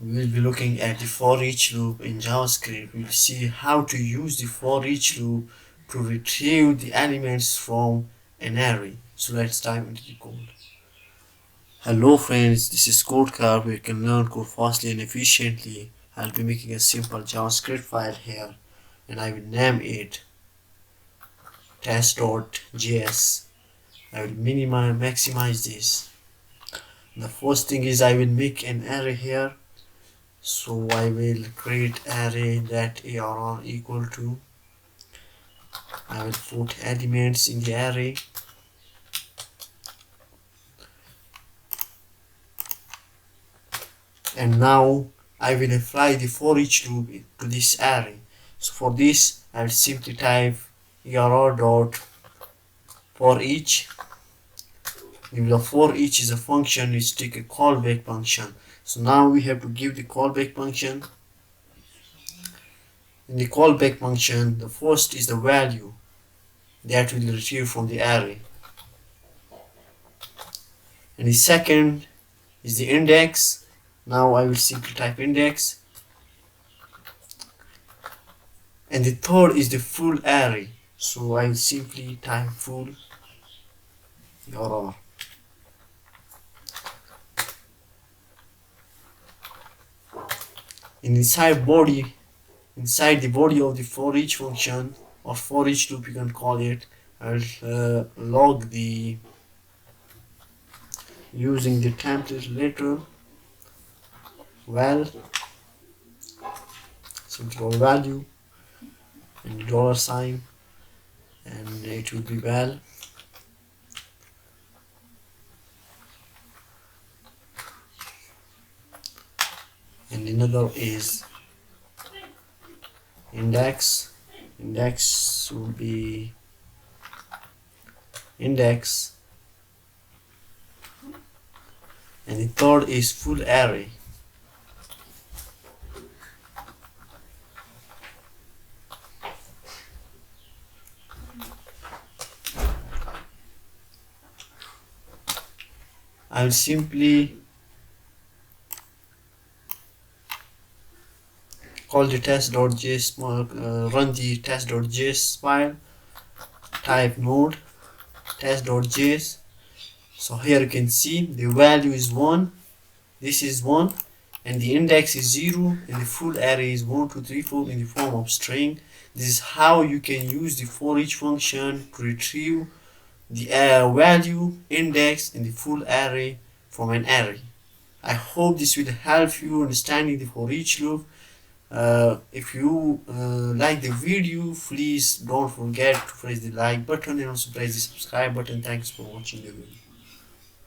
we will be looking at the for each loop in JavaScript. We will see how to use the for each loop to retrieve the elements from an array. So let's dive into the code. Hello friends, this is Codecard where you can learn code fastly and efficiently. I'll be making a simple JavaScript file here and I will name it test.js. I will maximize this. The first thing is I will make an array here. So I will create array that arr equal to. I will put elements in the array. And now I will apply the for each loop to this array. So for this I will simply type arr dot for each. The for each is a function which takes a callback function. So now we have to give the callback function. In the callback function, the first is the value that will retrieve from the array, and the second is the index. Now I will simply type index, and the third is the full array. So I will simply type full arr. Inside the body of the for each function or for each loop, you can call it, I'll log the using the template letter val, simply value and dollar sign, and it will be val. And another is index will be index, and the third is full array. I'll simply call the test.js, run the test.js file, type node test.js. So here you can see the value is 1, this is 1, and the index is 0, and the full array is 1, 2, 3, 4 in the form of string. This is how you can use the for each function to retrieve the value, index, and the full array from an array. I hope this will help you understanding the for each loop. If you like the video, please don't forget to press the like button and also press the subscribe button. Thanks for watching the video.